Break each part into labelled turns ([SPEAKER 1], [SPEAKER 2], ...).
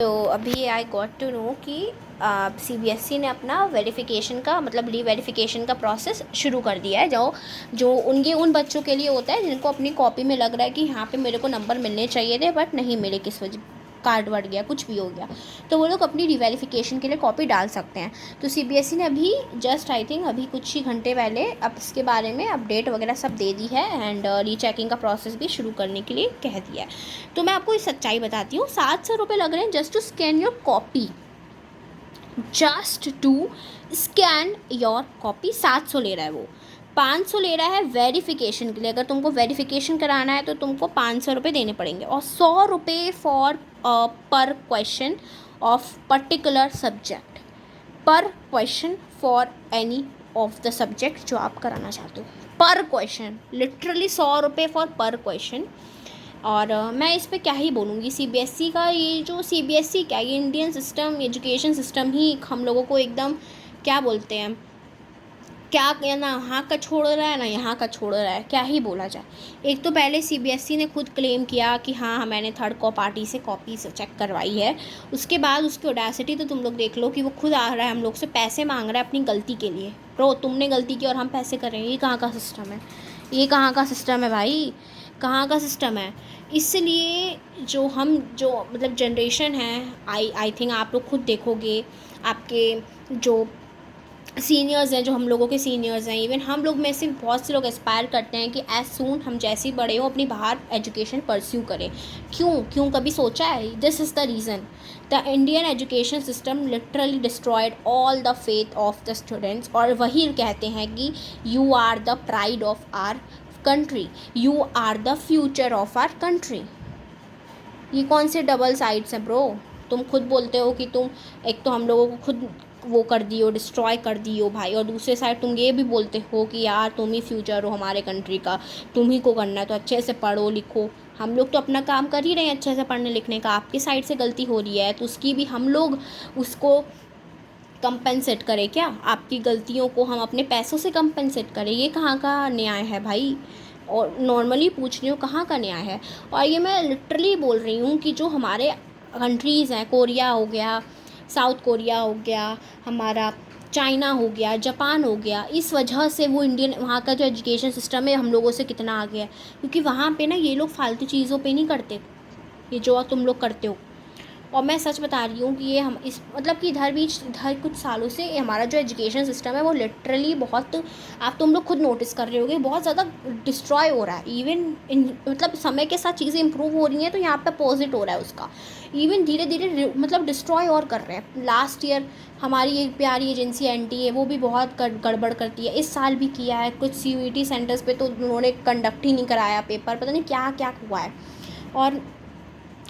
[SPEAKER 1] तो अभी I got to know कि सीबीएसई ने अपना वेरिफिकेशन का मतलब रीवेरिफिकेशन का प्रोसेस शुरू कर दिया है, जो जो उनके उन बच्चों के लिए होता है जिनको अपनी कॉपी में लग रहा है कि यहाँ पे मेरे को नंबर मिलने चाहिए थे बट नहीं मिले, किस वजह कार्ड बढ़ गया, कुछ भी हो गया, तो वो लोग अपनी रीवेरिफिकेशन के लिए कॉपी डाल सकते हैं। तो सीबीएसई ने अभी जस्ट आई थिंक अभी कुछ ही घंटे पहले अब इसके बारे में अपडेट वगैरह सब दे दी है एंड रीचेकिंग का प्रोसेस भी शुरू करने के लिए कह दिया है। तो मैं आपको इस सच्चाई बताती हूँ, 700 रुपये लग रहे हैं just to scan your copy, just to scan your copy. 700 ले रहा है वो, 500 ले रहा है वेरिफिकेशन के लिए। अगर तुमको वेरिफिकेशन कराना है तो तुमको 500 रुपये देने पड़ेंगे, और 100 रुपये फॉर पर क्वेश्चन ऑफ पर्टिकुलर सब्जेक्ट, पर question for any of the subject जो आप कराना चाहते हो, पर क्वेश्चन, लिटरली 100 रुपये फॉर पर क्वेश्चन। और मैं इस पे क्या ही बोलूँगी। सीबीएसई का ये जो सीबीएसई क्या, ये इंडियन सिस्टम, एजुकेशन सिस्टम ही हम लोगों को एकदम क्या बोलते हैं, क्या ना वहाँ का छोड़ रहा है ना यहाँ का छोड़ रहा है, क्या ही बोला जाए। एक तो पहले सीबीएसई ने खुद क्लेम किया कि हाँ मैंने थर्ड पार्टी से कॉपी से चेक करवाई है, उसके बाद उसकी ऑडेसिटी तो तुम लोग देख लो कि वो खुद आ रहा है हम लोग से पैसे मांग रहा है अपनी गलती के लिए। ब्रो तुमने गलती की और हम पैसे कर रहे हैं, ये कहाँ का सिस्टम है, ये कहाँ का सिस्टम है भाई, कहाँ का सिस्टम है। इसलिए जो मतलब जनरेशन है, आई थिंक आप लोग खुद देखोगे, आपके जो सीनियर्स हैं, जो हम लोगों के सीनियर्स हैं, इवन हम लोग में से बहुत से लोग एस्पायर करते हैं कि एज सून हम जैसे ही बड़े हो अपनी बाहर एजुकेशन परस्यू करें। क्यों कभी सोचा है? This is the reason, the Indian education system literally destroyed all the faith of the students. और वही कहते हैं कि you are the pride of our country, you are the future of our country. ये कौन से डबल साइड्स हैं bro? तुम खुद बोलते हो कि तुम एक तो हम लोगों को खुद वो कर दियो, डिस्ट्रॉय कर दियो भाई, और दूसरे साइड तुम ये भी बोलते हो कि यार तुम ही फ्यूचर हो हमारे कंट्री का, तुम ही को करना है, तो अच्छे से पढ़ो लिखो। हम लोग तो अपना काम कर ही रहे हैं अच्छे से पढ़ने लिखने का, आपके साइड से गलती हो रही है तो उसकी भी हम लोग उसको कंपेंसेट करें क्या? आपकी गलतियों को हम अपने पैसों से कंपेंसेट करें? ये कहाँ का न्याय है भाई? और नॉर्मली पूछ रही हूँ, कहाँ का न्याय है? और ये मैं लिटरली बोल रही हूँ कि जो हमारे कंट्रीज़ हैं, कोरिया हो गया, साउथ कोरिया हो गया, हमारा चाइना हो गया, जापान हो गया, इस वजह से वो इंडियन वहाँ का जो एजुकेशन सिस्टम है हम लोगों से कितना आगे है, क्योंकि वहाँ पे ना ये लोग फालतू चीज़ों पे नहीं करते, ये जो तुम लोग करते हो। और मैं सच बता रही हूँ कि ये हम इस मतलब कि इधर कुछ सालों से हमारा जो एजुकेशन सिस्टम है वो लिटरली बहुत, आप तुम लोग खुद नोटिस कर रहे होगे, बहुत ज़्यादा डिस्ट्रॉय हो रहा है। इवन मतलब समय के साथ चीज़ें इंप्रूव हो रही हैं तो यहाँ पे अपोजिट हो रहा है उसका, इवन धीरे धीरे मतलब डिस्ट्रॉय और कर रहे हैं। लास्ट ईयर हमारी एक प्यारी एजेंसी एनटीए वो भी बहुत गड़बड़ करती है, इस साल भी किया है कुछ सीयूईटी सेंटर्स पे, तो उन्होंने कंडक्ट ही नहीं कराया पेपर, पता नहीं क्या क्या हुआ है। और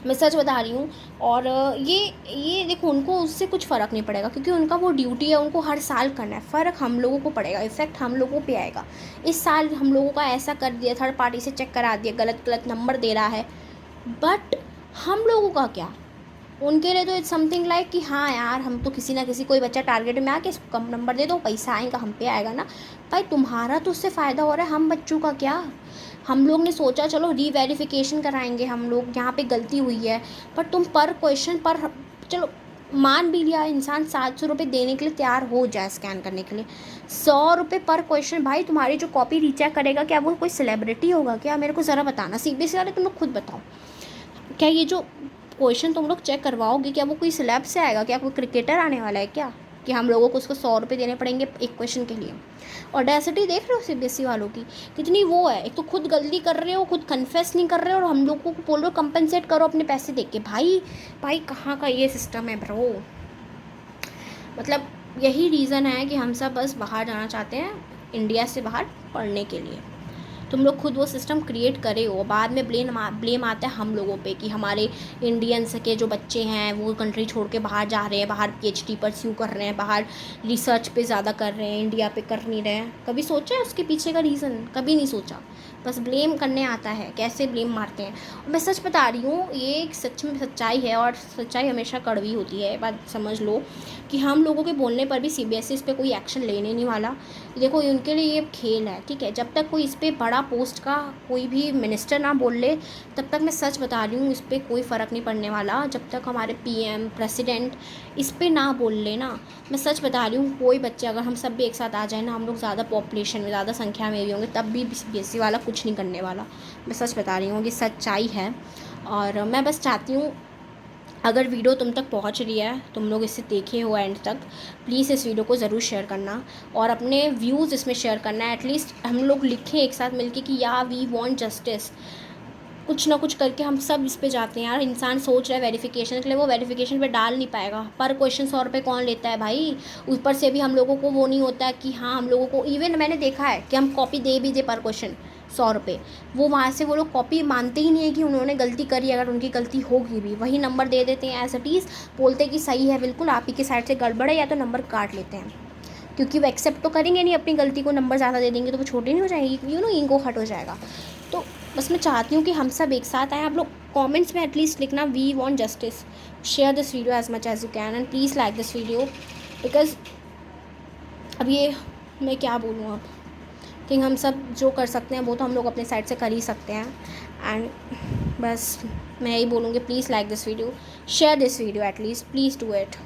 [SPEAKER 1] मैं सच बता रही हूँ। और ये देखो उनको उससे कुछ फ़र्क नहीं पड़ेगा, क्योंकि उनका वो ड्यूटी है, उनको हर साल करना है। फ़र्क हम लोगों को पड़ेगा, इफेक्ट हम लोगों पे आएगा। इस साल हम लोगों का ऐसा कर दिया, थर्ड पार्टी से चेक करा दिया, गलत नंबर दे रहा है, बट हम लोगों का क्या? उनके लिए तो इट्स समथिंग लाइक कि हाँ यार हम तो किसी ना किसी, कोई बच्चा टारगेट में आके इसको कम नंबर दे दो, पैसा आएगा हम पे आएगा ना। भाई तुम्हारा तो उससे फ़ायदा हो रहा है, हम बच्चों का क्या? हम लोग ने सोचा चलो रीवेरिफिकेशन कराएंगे, हम लोग यहाँ पे गलती हुई है, पर तुम पर क्वेश्चन पर, चलो मान भी लिया इंसान 700 रुपये देने के लिए तैयार हो जाए स्कैन करने के लिए, 100 रुपये पर क्वेश्चन। भाई तुम्हारी जो कॉपी रीचेक करेगा क्या वो कोई सेलिब्रिटी होगा क्या? मेरे को ज़रा बताना, सीबीएसई वाले तुम लोग खुद बताओ, क्या ये जो क्वेश्चन तुम लोग चेक करवाओगे क्या वो कोई स्लैब से आएगा क्या? कोई क्रिकेटर आने वाला है क्या कि हम लोगों को उसको 100 रुपये देने पड़ेंगे एक क्वेश्चन के लिए? ऑडेसिटी देख रहे हो सीबीएसई वालों की कितनी वो है, एक तो खुद गलती कर रहे हो, खुद कन्फेस नहीं कर रहे हो, और हम लोगों को बोल रहे हो कंपनसेट करो अपने पैसे दे के। भाई कहाँ का ये सिस्टम है ब्रो? मतलब यही रीज़न है कि हम सब बस बाहर जाना चाहते हैं, इंडिया से बाहर पढ़ने के लिए। तुम लोग खुद वो सिस्टम क्रिएट करे हो, बाद में ब्लेम आता है हम लोगों पे कि हमारे इंडियंस के जो बच्चे हैं वो कंट्री छोड़ के बाहर जा रहे हैं, बाहर पीएचडी परस्यू कर रहे हैं, बाहर रिसर्च पे ज़्यादा कर रहे हैं, इंडिया पे कर नहीं रहे हैं। कभी सोचा है उसके पीछे का रीज़न? कभी नहीं सोचा। बस ब्लेम करने आता है, कैसे ब्लेम मारते हैं। और मैं सच बता रही हूँ, ये एक सच में सच्चाई है, और सच्चाई हमेशा कड़वी होती है। बात समझ लो कि हम लोगों के बोलने पर भी CBSE इस पर कोई एक्शन लेने नहीं वाला। देखो, उनके लिए ये खेल है, ठीक है। जब तक कोई इस पर बड़ा पोस्ट का कोई भी मिनिस्टर ना बोल ले, तब तक मैं सच बता रही हूँ इस पर कोई फ़र्क नहीं पड़ने वाला। जब तक हमारे PM प्रेसिडेंट इस पर ना बोल ले ना, मैं सच बता रही हूँ, कोई बच्चे अगर हम सब भी एक साथ आ जाए ना, हम लोग ज़्यादा पॉपुलेशन में, ज़्यादा संख्या में भी होंगे, तब भी CBSE वाला कुछ नहीं करने वाला। मैं सच बता रही हूँ, ये सच्चाई है। और मैं बस चाहती हूँ, अगर वीडियो तुम तक पहुंच रही है, तुम लोग इसे देखे हो एंड तक, प्लीज़ इस वीडियो को ज़रूर शेयर करना और अपने व्यूज़ इसमें शेयर करना है। एटलीस्ट हम लोग लिखें एक साथ मिलके कि या वी वांट जस्टिस। कुछ ना कुछ करके हम सब इस पे जाते हैं यार। इंसान सोच रहा है वेरिफिकेशन के लिए, वो वेरिफिकेशन पे डाल नहीं पाएगा। पर क्वेश्चन 100 रुपये कौन लेता है भाई। ऊपर से भी हम लोगों को वो नहीं होता है कि हाँ, हम लोगों को इवन मैंने देखा है कि हम कॉपी दे भी दे पर क्वेश्चन 100 रुपये, वो वहाँ से वो लोग कॉपी मानते ही नहीं है कि उन्होंने गलती करी। अगर उनकी गलती होगी भी, वही नंबर दे देते हैं एज इट इज़, बोलते कि सही है बिल्कुल, आप ही की साइड से गड़बड़ है, या तो नंबर काट लेते हैं। क्योंकि वो एक्सेप्ट तो करेंगे नहीं अपनी गलती को, नंबर ज़्यादा दे देंगे तो वो छोटी नहीं हो जाएगी, ईगो हट हो जाएगा। तो बस मैं चाहती हूँ कि हम सब एक साथ आएँ। आप लोग कमेंट्स में एटलीस्ट लिखना we want justice, share this video as much as you can, and please like this video, because अब ये मैं क्या बोलूँ, अब थिंक हम सब जो कर सकते हैं वो तो हम लोग अपने साइड से कर ही सकते हैं। एंड बस मैं यही बोलूँगी, please like this video, share this video at least, please do it.